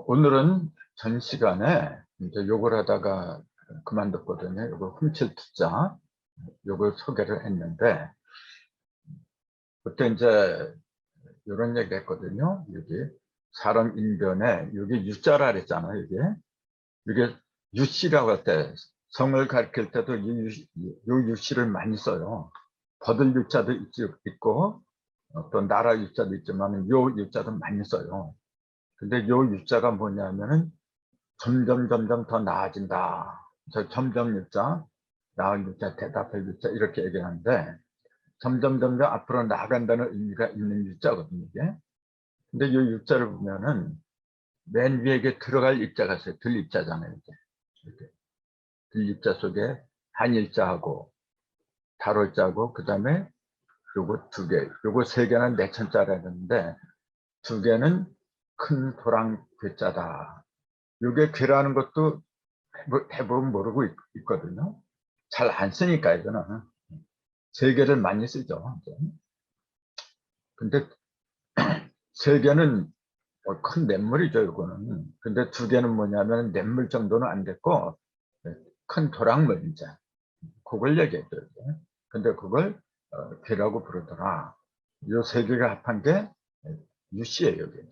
오늘은 전 시간에 이제 요걸 하다가 그만뒀거든요. 요거 훔칠 투자, 요걸 소개를 했는데, 그때 이제 이런 얘기 했거든요. 여기 사람 인변에, 여기 유자라 그랬잖아요. 이게 유씨라고 할 때, 성을 가리킬 때도 요 유씨를 많이 써요. 거들 유자도 있고, 또 나라 유자도 있지만, 요 유자도 많이 써요. 근데 요 유자가 뭐냐면은, 점점 더 나아진다. 저 점점 유자, 나을 유자, 대답할 유자 이렇게 얘기하는데 점점 앞으로 나아간다는 의미가 있는 유자거든요. 이게. 근데 이 유자를 보면은 맨 위에 이게 들어갈 입자가 있어요. 들입자잖아요. 이렇게. 들입자 속에 한일자하고 달월자하고 그 다음에 요거 두 개, 요거 세 개는 내천자라 했는데 두 개는 큰 도랑 괴자다. 요게 괴라는 것도 대부분 모르고 있거든요. 잘 안 쓰니까 이거는 세 개를 많이 쓰죠. 근데 세 개는 큰 냇물이죠, 이거는. 근데 두 개는 뭐냐면 냇물 정도는 안 됐고 큰 도랑물 이제 그걸 얘기했죠. 근데 그걸 괴라고 부르더라. 요 세 개가 합한 게 유씨예요, 이게.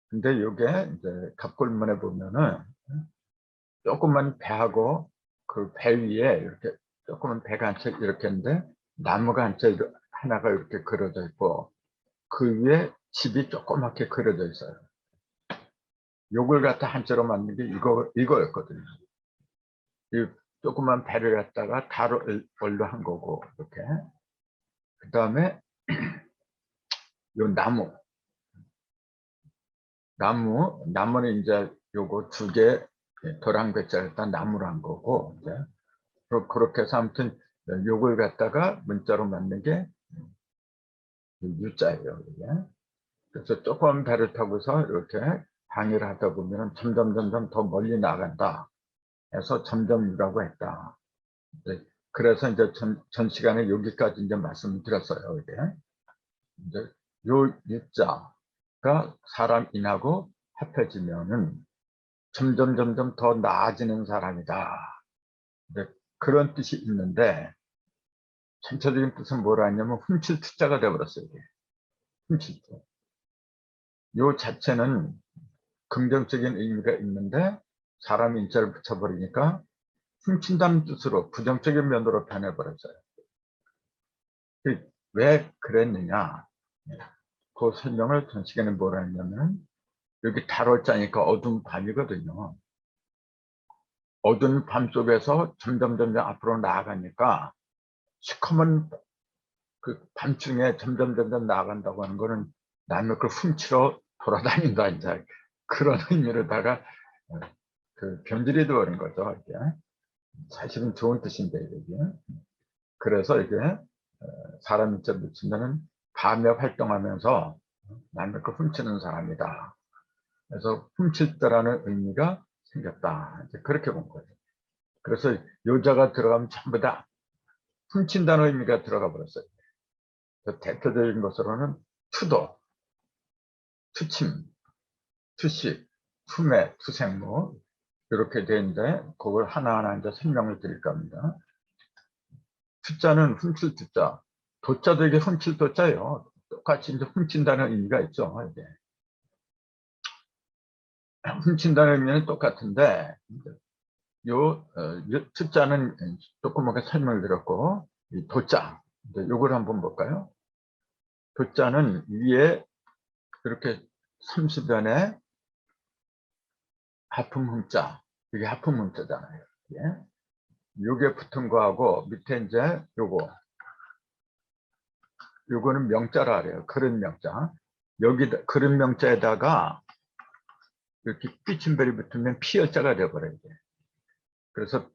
근데 요게 이제 갑골문에 보면은 조그만 배하고 그 배 위에 이렇게 조그만 배가 한 채 이렇게 있는데 나무가 한 채 하나가 이렇게 그려져 있고 그 위에 집이 조그맣게 그려져 있어요. 요걸 갖다 한자로 만든 게 이거였거든요. 이 조그만 배를 갖다가 달월로 한 거고 이렇게. 그 다음에 요 나무는 이제 요거 두 개 도랑배자를 갖다 나무로 한 거고 이제 그렇게 해서 아무튼 요걸 갖다가 문자로 만든 게 유자예요. 이게. 그래서 조금 배를 타고서 이렇게 항해를 하다 보면 점점 더 멀리 나간다 해서 점점유라고 했다. 네, 그래서 이제 전 시간에 여기까지 이제 말씀을 드렸어요. 이게. 이제 요 유자가 사람 인하고 합해지면은 점점 더 나아지는 사람이다. 네, 그런 뜻이 있는데 전체적인 뜻은 뭐라 했냐면 훔칠 투자가 되어버렸어요. 이게. 훔칠 투. 요 자체는 긍정적인 의미가 있는데 사람 인자를 붙여버리니까 훔친다는 뜻으로 부정적인 면으로 변해버렸어요. 왜 그랬느냐? 그 설명을 전 시간에 뭐라 했냐면 여기 달월자니까 어두운 밤이거든요. 어두운 밤 속에서 점점 앞으로 나아가니까 시커먼 그 밤중에 점점 나아간다고 하는 거는 남의 걸 훔치러 돌아다닌다 이제 그런 의미로다가 그 변질이 되어버린 거죠. 이게. 사실은 좋은 뜻인데 이게. 그래서 이게 사람 인자 붙이면은 밤에 활동하면서 남의 걸 훔치는 사람이다. 그래서 훔칠 때라는 의미가 생겼다. 이제 그렇게 본 거죠. 그래서 요자가 들어가면 전부 다 훔친다는 의미가 들어가 버렸어요. 대표적인 것으로는 투도, 투침, 투식, 투매, 투생무 이렇게 되는데 그걸 하나하나 이제 설명을 드릴 겁니다. 투자는 훔칠 투자, 도자도 이게 훔칠 도자예요. 똑같이 이제 훔친다는 의미가 있죠. 이게. 훔친다는 의미는 똑같은데 요 투자는 조그맣게 설명을 드렸고 이 도자, 요걸 한번 볼까요? 도자는 위에 이렇게 30연에 하품흠자, 이게 하품흠자잖아요. 요게 붙은 거하고 밑에 이제 요거는 명자라 그래요. 그릇 명자. 여기 그릇 명자에다가 이렇게 피침별이 붙으면 피혈자가 되어버려요. 그래서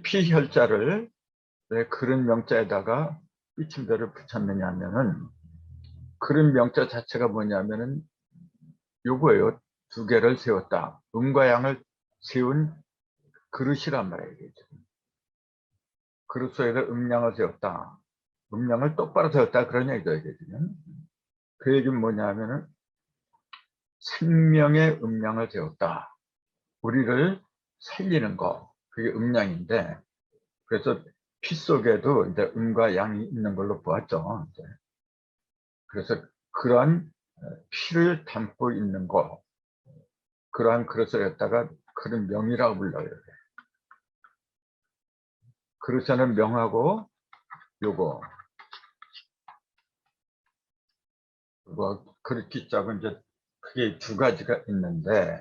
피혈자를 왜 그릇 명자에다가 피침별을 붙였느냐 하면은 그릇 명자 자체가 뭐냐면은 요거예요. 두 개를 세웠다. 음과 양을 세운 그릇이란 말이에요. 그릇 속에서 음양을 세웠다. 음양을 똑바로 세웠다. 그런 얘기죠. 이게 지금. 그 얘기는 뭐냐면은 생명의 음량을 재웠다. 우리를 살리는 거, 그게 음량인데, 그래서 피 속에도 이제 음과 양이 있는 걸로 보았죠. 이제. 그래서 그러한 피를 담고 있는 거, 그러한 그릇을 갖다가 그런 명이라고 불러요. 그릇에는 명하고 요거 그릇 기자고 이제 크게 두 가지가 있는데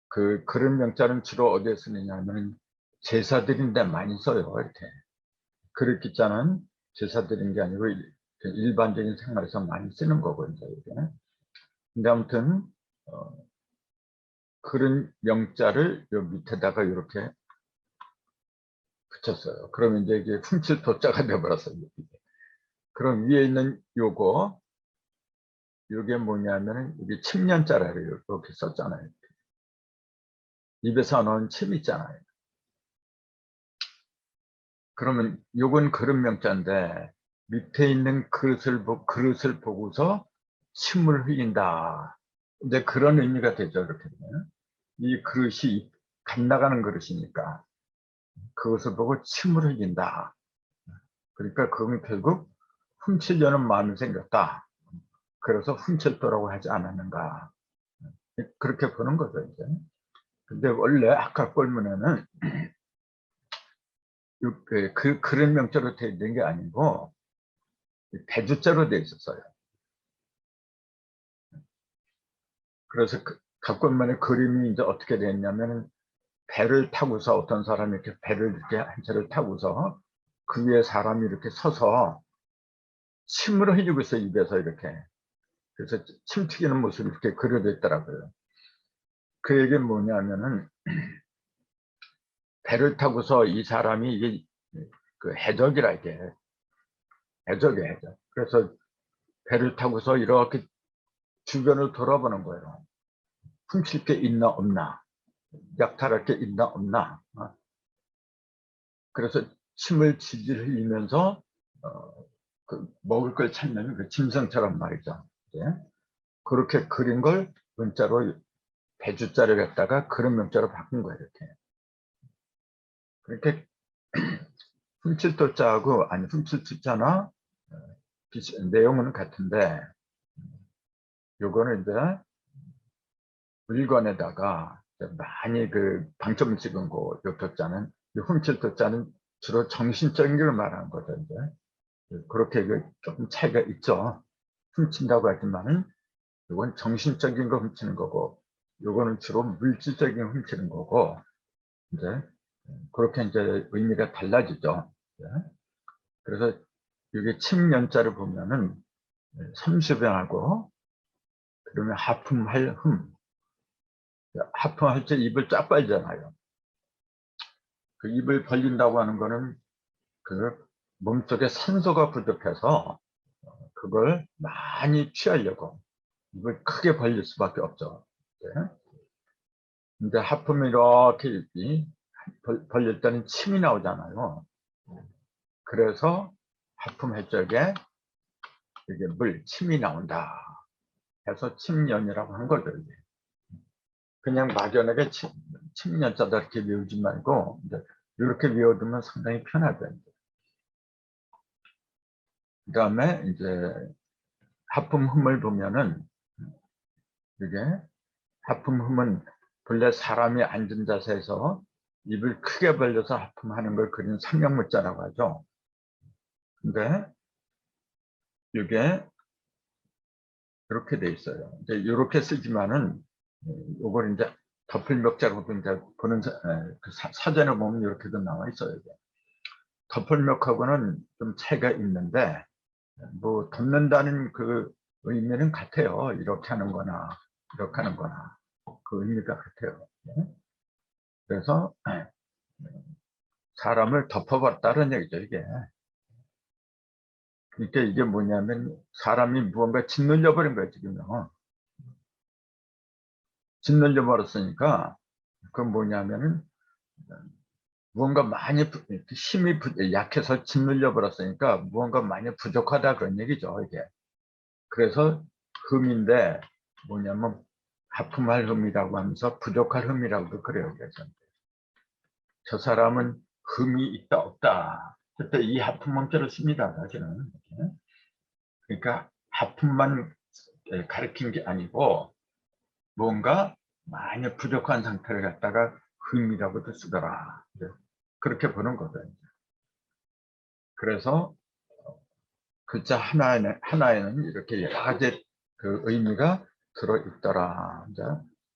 그 그릇 명자는 주로 어디에 쓰느냐면 제사드린데 많이 써요. 이렇게 그릇 기자는 제사드린 게 아니고 일반적인 생활에서 많이 쓰는 거고 이제 이게. 근데 아무튼 그릇 명자를 요 밑에다가 이렇게 붙였어요. 그러면 이제 이게 훔칠 도자가 되어버렸어요. 그럼 위에 있는 요거 이게 뭐냐면은 이게 침년자라고 이렇게 썼잖아요. 입에서 나온 침 있잖아요. 그러면 요건 그릇 명자인데 밑에 있는 그릇을 보고서 침을 흘린다. 이제 그런 의미가 되죠. 이렇게 되면 이 그릇이 갓 나가는 그릇이니까 그것을 보고 침을 흘린다. 그러니까 그건 결국 훔치려는 마음이 생겼다. 그래서 훔쳤더라고 하지 않았는가. 그렇게 보는 거죠, 이제. 근데 원래 아까 꼴문에는 그런 명자로 되어 있는 게 아니고 배주자로 되어 있었어요. 그래서 각권만의 그림이 이제 어떻게 됐냐면 배를 타고서 어떤 사람이 이렇게 배를 이렇게 한 차를 타고서 그 위에 사람이 이렇게 서서 침을 흘리고 있어요. 입에서 이렇게. 그래서 침 튀기는 모습이 이렇게 그려져 있더라고요. 그 얘기는 뭐냐면은 배를 타고서 이 사람이 이게 그 해적이라 이게 해적이에요. 해적. 그래서 배를 타고서 이렇게 주변을 돌아보는 거예요. 훔칠 게 있나 없나, 약탈할 게 있나 없나. 그래서 침을 질질 흘리면서 그 먹을 걸 찾는 그 짐승처럼 말이죠. 예? 그렇게 그린 걸 문자로 배주자를 갖다가 그런 문자로 바꾼 거예요. 이렇게. 그렇게 훔칠도자하고 아니 훔칠투자나 내용은 같은데 요거는 이제 물건에다가 많이 그 방점을 찍은 거, 요 도자는, 이 훔칠 도자는 주로 정신적인 걸 말하는 거죠, 이제. 그렇게 조금 차이가 있죠. 훔친다고 하지만은, 이건 정신적인 거 훔치는 거고, 요거는 주로 물질적인 거 훔치는 거고, 이제, 그렇게 이제 의미가 달라지죠. 예. 그래서 이게 침연자를 보면은, 삼수병하고, 그러면 하품할 흠, 하품할 때 입을 쫙 빨잖아요. 그 입을 벌린다고 하는 거는 그 몸속에 산소가 부족해서 그걸 많이 취하려고 입을 크게 벌릴 수밖에 없죠. 네. 근데 하품이 이렇게 입이 벌릴 때는 침이 나오잖아요. 그래서 하품할 적에 이게 침이 나온다 해서 침연이라고 하는 거죠. 이게. 그냥 막연하게 침연자다 이렇게 외우지 말고 이렇게 외워두면 상당히 편하죠. 그 다음에 이제 하품흠을 보면은 이게 하품흠은 본래 사람이 앉은 자세에서 입을 크게 벌려서 하품하는 걸 그린 상명문자라고 하죠. 근데 이게 이렇게 돼 있어요. 이제 이렇게 쓰지만은 이걸 이제 덮을멱자로도 이제 보는 그 사전에 보면 이렇게도 나와 있어요. 덮을멱하고는 좀 차이가 있는데 뭐 덮는다는 그 의미는 같아요. 이렇게 하는 거나 이렇게 하는 거나 그 의미가 같아요. 그래서 사람을 덮어버렸다는 얘기죠, 이게. 그러니까 이게 뭐냐면 사람이 무언가 짓눌려 버린 거예요, 지금요. 짓눌려 버렸으니까 그건 뭐냐면은 무언가 많이 힘이 약해서 짓눌려 버렸으니까 무언가 많이 부족하다 그런 얘기죠, 이게. 그래서 흠인데 뭐냐면 하품할 흠이라고 하면서 부족할 흠이라고도 그래요. 그래서 저 사람은 흠이 있다 없다. 그때 이 하품문자를 씁니다. 사실은. 그러니까 하품만 가리킨 게 아니고 뭔가 많이 부족한 상태를 갖다가 흠이라고도 쓰더라. 그렇게 보는 거거든요. 그래서 글자 하나에는 이렇게 여러 가지 그 의미가 들어있더라. 이제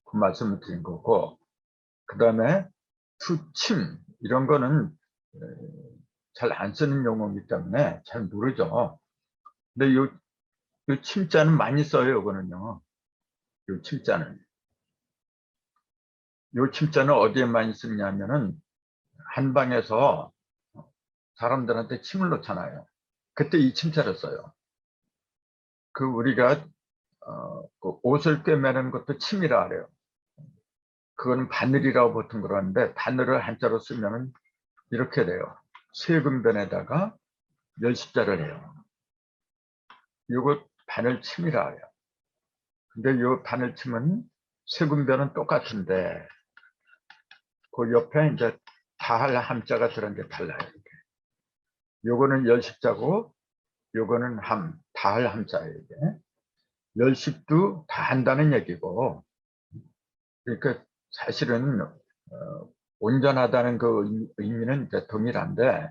그 말씀을 드린 거고, 그 다음에 투침 이런 거는 잘 안 쓰는 용어이기 때문에 잘 모르죠. 근데 요 침자는 많이 써요. 이거는요. 요 침자는. 요 침자는 어디에 많이 쓰냐면은 한방에서 사람들한테 침을 놓잖아요. 그때 이 침자를 써요. 그 우리가 그 옷을 꿰매는 것도 침이라 그래요. 그거는 바늘이라고 보통 그러는데 바늘을 한자로 쓰면은 이렇게 돼요. 세금변에다가 열십자를 해요. 이거 바늘침이라 해요. 근데 이 바늘침은 세금변은 똑같은데 그 옆에 이제 다할 함자가 들어간 게 달라요. 요거는 열십자고 요거는 다할 함자예요. 이게. 열십도 다 한다는 얘기고, 그러니까 사실은 온전하다는 그 의미는 이제 동일한데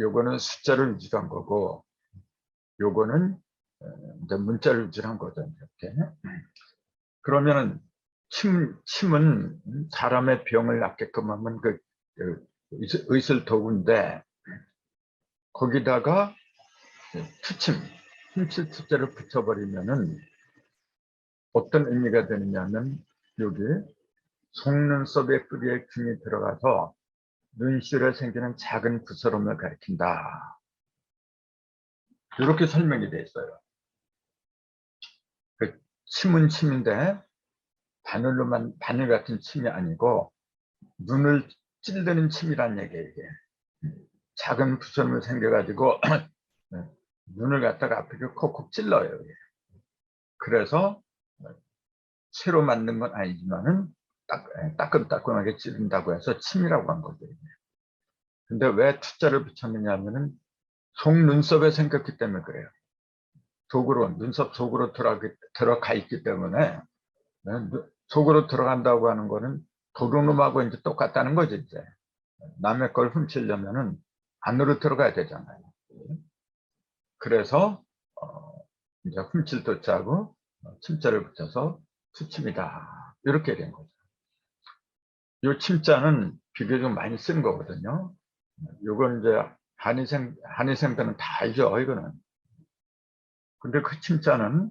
요거는 숫자를 위주한 거고 요거는 이제 문자를 위주한 거죠. 이렇게. 그러면은 침은 사람의 병을 낫게끔 하면 그 의술도구인데 거기다가 투침, 훔칠 투자를 붙여버리면은 어떤 의미가 되느냐면 여기 속눈썹의 뿌리에 균이 들어가서 눈시울에 생기는 작은 부스럼을 가리킨다. 이렇게 설명이 되어 있어요. 그 침은 침인데 바늘 같은 침이 아니고 눈을 찔르는 침이란 얘기예요. 이게. 작은 부스럼이 생겨가지고 눈을 갖다가 앞에 콕콕 찔러요. 이게. 그래서 새로 만든 건 아니지만은 따끔따끔하게 찌른다고 해서 침이라고 한 거죠. 근데 왜 투자를 붙였느냐 하면은 속눈썹에 생겼기 때문에 그래요. 눈썹 속으로 들어가 있기 때문에 속으로 들어간다고 하는 거는 도둑놈하고 이제 똑같다는 거죠. 이제 남의 걸 훔치려면은 안으로 들어가야 되잖아요. 그래서 이제 훔칠 도자하고 침자를 붙여서 투침이다. 이렇게 된 거죠. 이 침자는 비교적 많이 쓰는 거거든요. 이건 이제 한의생들은 다 알죠, 이거는. 근데 그 침자는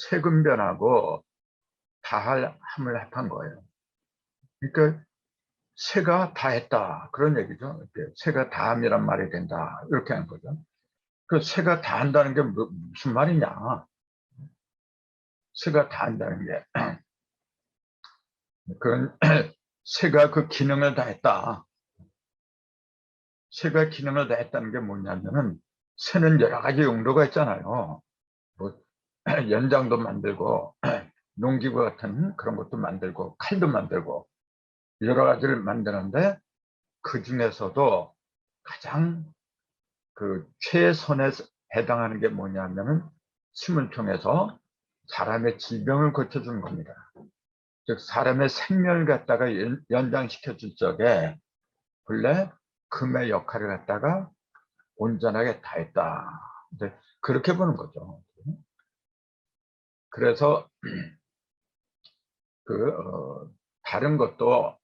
세금변하고 다할 함을 합한 거예요. 그러니까 새가 다했다 그런 얘기죠. 새가 다함이란 말이 된다 이렇게 하는 거죠. 그 새가 다한다는 게 무슨 말이냐? 새가 다한다는 게 그건 새가 그 기능을 다했다. 새가 기능을 다했다는 게 뭐냐면은 새는 여러 가지 용도가 있잖아요. 뭐 연장도 만들고 농기구 같은 그런 것도 만들고 칼도 만들고 여러 가지를 만드는데 그 중에서도 가장 그 최선에 해당하는 게 뭐냐면은 침을 통해서 사람의 질병을 고쳐주는 겁니다. 즉 사람의 생명을 갖다가 연장시켜 줄 적에 본래 금의 역할을 갖다가 온전하게 다했다. 그렇게 보는 거죠. 그래서 다른 것도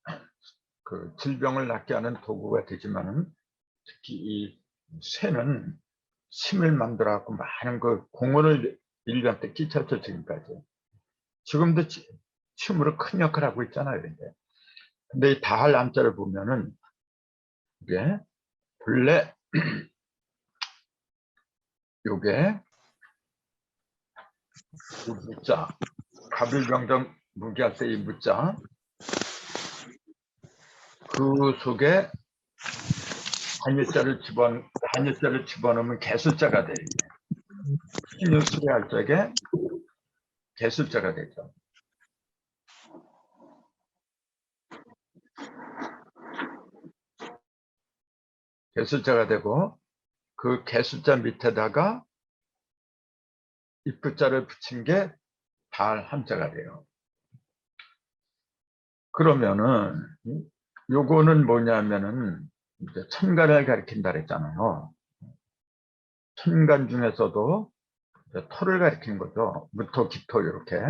그 질병을 낫게 하는 도구가 되지만은 특히 이 새는 침을 만들어 갖고 많은 그 공헌을 인류한테 끼쳤죠. 지금도 침으로 큰 역할을 하고 있잖아요. 근데 이 다할 남자를 보면은 이게 본래 요게 무자 가불병정 무기할 때 이 무자 그 속에 한일자를 집어넣으면 개숫자가 돼요. 신유 수리할 적에 개술자가 되죠. 개술자가 되고 그 개술자 밑에다가 입구자를 붙인 게 달 함자가 돼요. 그러면은 요거는 뭐냐면은 이제 천간을 가리킨다 그랬잖아요. 천간 중에서도 토를 가리키는 거죠. 무토, 기토 이렇게.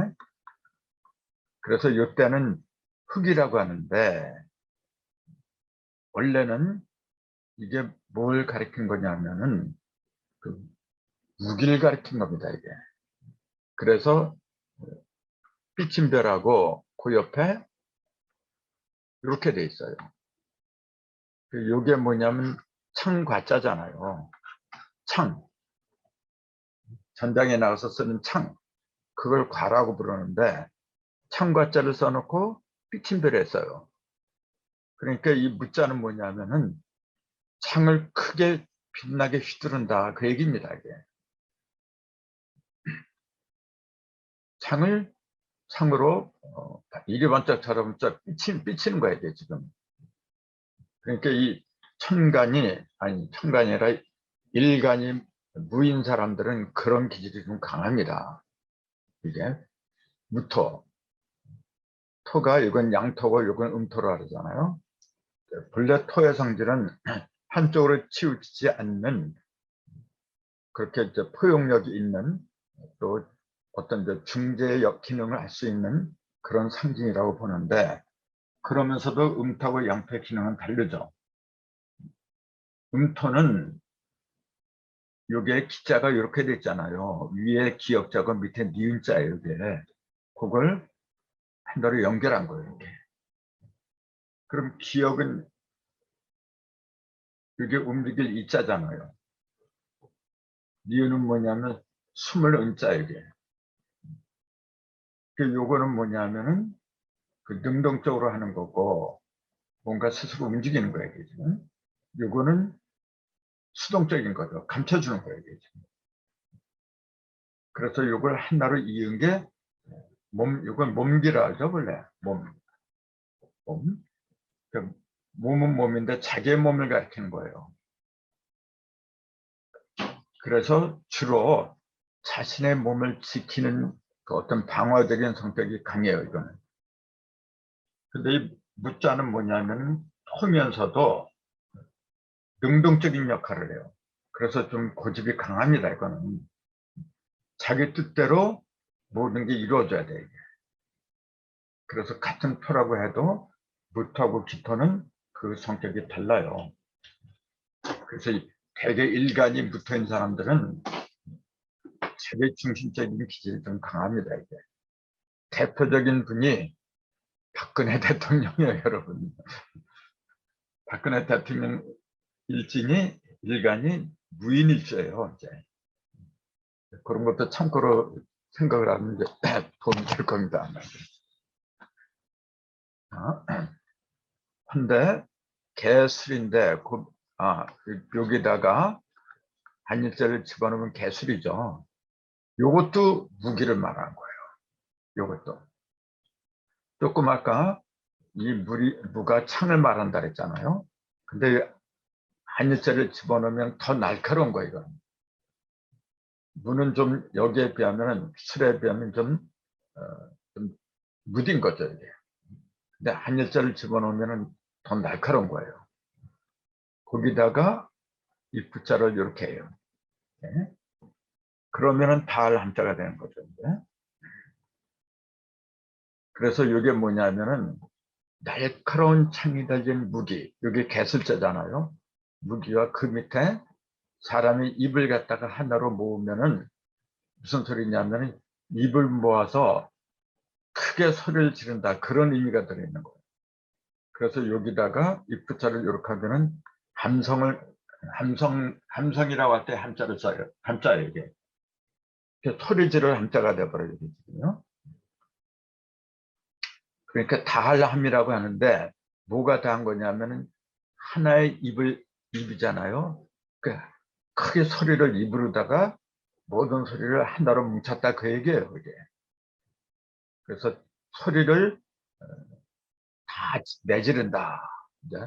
그래서 이때는 흑이라고 하는데 원래는 이게 뭘 가리킨 거냐면은 그 무기를 가리킨 겁니다, 이게. 그래서 삐침별하고 그 옆에 이렇게 돼 있어요. 요게 뭐냐면 창과자잖아요. 창. 전장에 나가서 쓰는 창. 그걸 과라고 부르는데 창과자를 써놓고 삐침별을 했어요. 그러니까 이 무자는 뭐냐면은 창을 크게 빛나게 휘두른다 그 얘기입니다. 이게. 창으로 이리 반짝 저리 반짝 삐치는 거야 이게 지금. 그러니까 이 천간이 아니라 일간이 무인 사람들은 그런 기질이 좀 강합니다. 이게 무토, 토가 이건 양토고 이건 음토로 하잖아요. 본래 토의 성질은 한쪽으로 치우치지 않는 그렇게 이제 포용력이 있는 또 어떤 이제 중재의 기능을 할 수 있는 그런 상징이라고 보는데 그러면서도 음토하고 양토의 기능은 다르죠. 음토는 요게 기자가 이렇게 돼 있잖아요. 위에 기역자고 밑에 니은자예요. 이게 그걸 하나로 연결한 거예요. 이렇게. 그럼 기역은 이게 움직일 이자잖아요. 니은은 뭐냐면 숨을 은자 이게. 요거는 뭐냐면은 그 능동적으로 하는 거고 뭔가 스스로 움직이는 거예요. 이게 지금. 요거는 수동적인 거죠. 감춰주는 거예요. 이게 지금. 그래서 요걸 하나로 이은 게 요건 몸기라 하죠. 원래 몸. 그 몸은 몸인데 자기의 몸을 가리키는 거예요. 그래서 주로 자신의 몸을 지키는 그 어떤 방어적인 성격이 강해요, 이거는. 근데 이 무자는 뭐냐면 토면서도 능동적인 역할을 해요. 그래서 좀 고집이 강합니다, 이거는. 자기 뜻대로 모든 게 이루어져야 돼, 이게. 그래서 같은 토라고 해도 무토하고 기토는 그 성격이 달라요. 그래서 대개 일간이 무토인 사람들은 자기 중심적인 기질이 좀 강합니다, 이게. 대표적인 분이 박근혜 대통령이에요, 여러분. 박근혜 대통령 일간이 무인일주예요, 이제. 그런 것도 참고로 생각을 하면 도움이 될 겁니다. 근데 개술인데 여기다가 한일자를 집어넣으면 개술이죠. 요것도 무기를 말하는 거예요. 요것도. 조금 아까 이 무가 창을 말한다 그랬잖아요. 근데 한일자를 집어넣으면 더 날카로운 거예요, 이건. 무는 좀 여기에 비하면 술에 비하면 좀 무딘 거죠, 이게. 근데 한일자를 집어넣으면 더 날카로운 거예요. 거기다가 입구자를 이렇게 해요. 네. 그러면은 달 한자가 되는 거죠, 이제. 그래서 이게 뭐냐면은 날카로운 창이 달린 무기, 이게 개술자잖아요. 무기와 그 밑에 사람이 입을 갖다가 하나로 모으면은 무슨 소리냐면 입을 모아서 크게 소리를 지른다 그런 의미가 들어있는 거예요. 그래서 여기다가 입구자를 이렇게 하면은 함성이라고 할 때 함자를 써요. 함자예요, 이게. 소리지를 함자가 돼버려요, 지금요. 그러니까 다할함이라고 하는데 뭐가 다한 거냐면은 하나의 입이잖아요. 그러니까 크게 소리를 입으로다가 모든 소리를 하나로 뭉쳤다 그 얘기예요, 그게. 그래서 소리를 다 내지른다. 이제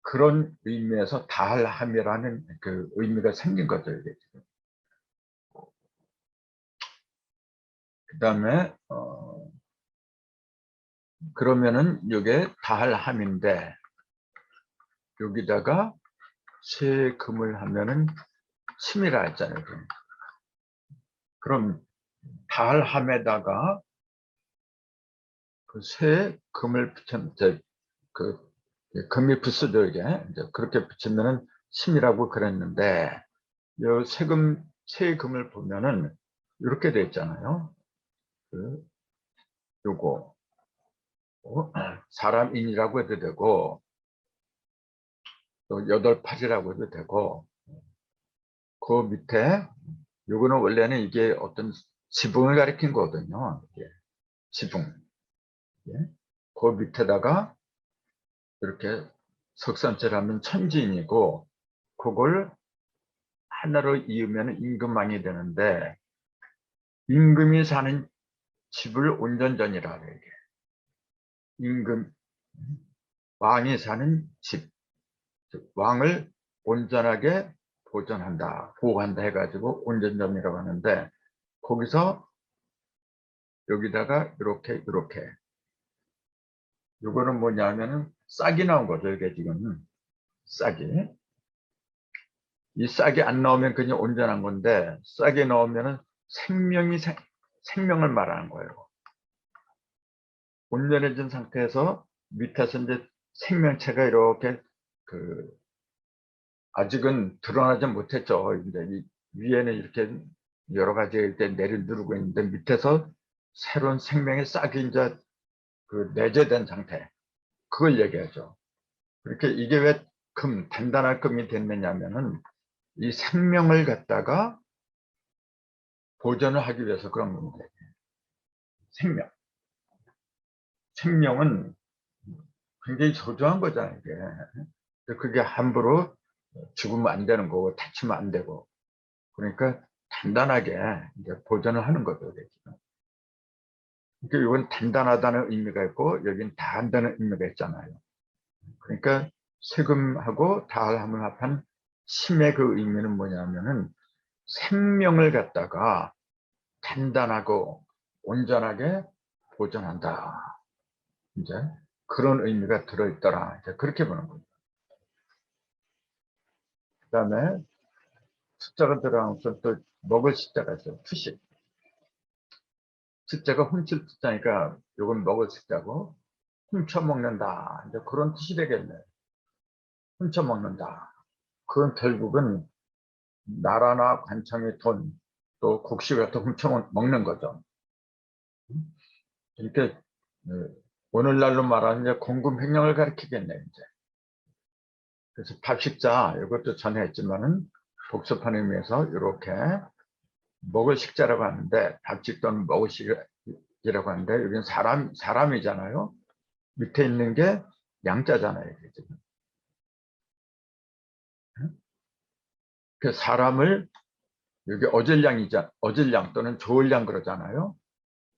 그런 의미에서 다할함이라는 그 의미가 생긴 거죠, 이게 지금. 그 다음에, 그러면은 이게 다할함인데, 여기다가 세금을 하면은 침이라 했잖아요. 그럼 다할함에다가 그 세금을 붙였, 그 금이 부스들게 이제 그렇게 붙이면은 침이라고 그랬는데, 요 세금을 보면은 이렇게 돼 있잖아요. 그 요거 사람인이라고 해도 되고 또 여덟팔이라고 해도 되고, 그 밑에 요거는 원래는 이게 어떤 지붕을 가리킨 거거든요. 이게 지붕. 예. 그 밑에다가 이렇게 석선체를 하면 천지인이고, 그걸 하나로 이으면 임금왕이 되는데, 임금이 사는 집을 온전전이라 그래요. 임금, 왕이 사는 집, 즉 왕을 온전하게 보존한다, 보호한다 해가지고 온전전이라고 하는데, 거기서 여기다가 이렇게 요거는 뭐냐면은 싹이 나온 거죠. 이게 지금 싹이, 이 싹이 안 나오면 그냥 온전한 건데, 싹이 나오면은 생명을 말하는 거예요. 온전해진 상태에서 밑에서 이제 생명체가 이렇게 그 아직은 드러나지 못했죠. 이제 위에는 이렇게 여러 가지 이렇게 내려누르고 있는데, 밑에서 새로운 생명의 싹이 이제 그 내재된 상태, 그걸 얘기하죠. 그렇게 이게 왜 단단한 금이 됐느냐면은 이 생명을 갖다가 보존을 하기 위해서 그런 겁니다. 생명은 굉장히 소중한 거잖아요, 이게. 그게 함부로 죽으면 안 되는 거고 다치면 안 되고, 그러니까 단단하게 이제 보존을 하는 거죠, 이게 지금. 그러니까 이건 단단하다는 의미가 있고 여긴 다한다는 의미가 있잖아요. 그러니까 세금하고 다함을 합한 심의 그 의미는 뭐냐면은 생명을 갖다가 단단하고 온전하게 보존한다, 이제 그런 의미가 들어있더라, 이제 그렇게 보는 거예요. 그 다음에 숫자가 들어가면서 또 먹을 숫자가 있어요. 투식. 숫자가 훔칠 숫자니까 이건 먹을 숫자고, 훔쳐먹는다, 이제 그런 뜻이 되겠네요. 훔쳐먹는다. 그건 결국은 나라나 관청의 돈, 또 국시 같은 훔쳐먹는 거죠. 이렇게 오늘날로 말하는 이제 공금횡령을 가리키겠네요, 이제. 그래서 밥식자, 이것도 전에 했지만은 복습한 의미에서 이렇게 먹을 식자라고 하는데, 밥식 또는 먹을 식이라고 하는데, 여기는 사람이잖아요. 밑에 있는 게 양자잖아요, 지금. 그 사람을 여기 어질양 또는 좋을양 그러잖아요.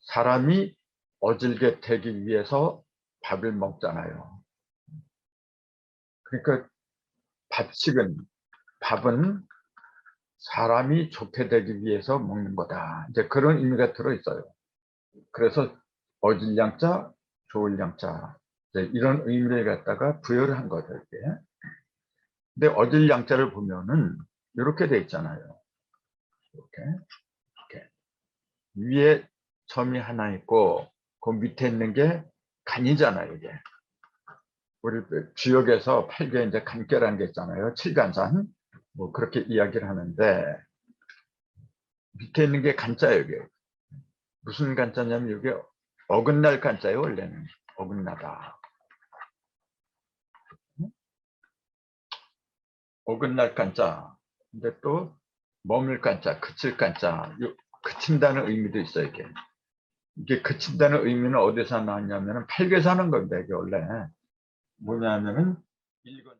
사람이 어질게 되기 위해서 밥을 먹잖아요. 그러니까 밥은 사람이 좋게 되기 위해서 먹는 거다, 이제 그런 의미가 들어있어요. 그래서 어질양자, 좋을양자, 이런 의미를 갖다가 부여를 한 거죠, 이게. 근데 어질양자를 보면은 이렇게 돼 있잖아요. 이렇게 위에 점이 하나 있고 그 밑에 있는 게 간이잖아요, 이게. 우리 주역에서 8개 이제 간결한 게 있잖아요. 칠간산, 뭐 그렇게 이야기를 하는데, 밑에 있는 게 간자예요, 이게. 무슨 간자냐면 이게 어긋날 간자예요, 원래는. 어긋나다. 어긋날 간자. 근데 또 머물 간자, 그칠 간자, 그친다는 의미도 있어요, 이게. 이게 그친다는 의미는 어디서 나왔냐면은 8개 사는 겁니다, 이게 원래. 뭐냐면은 1권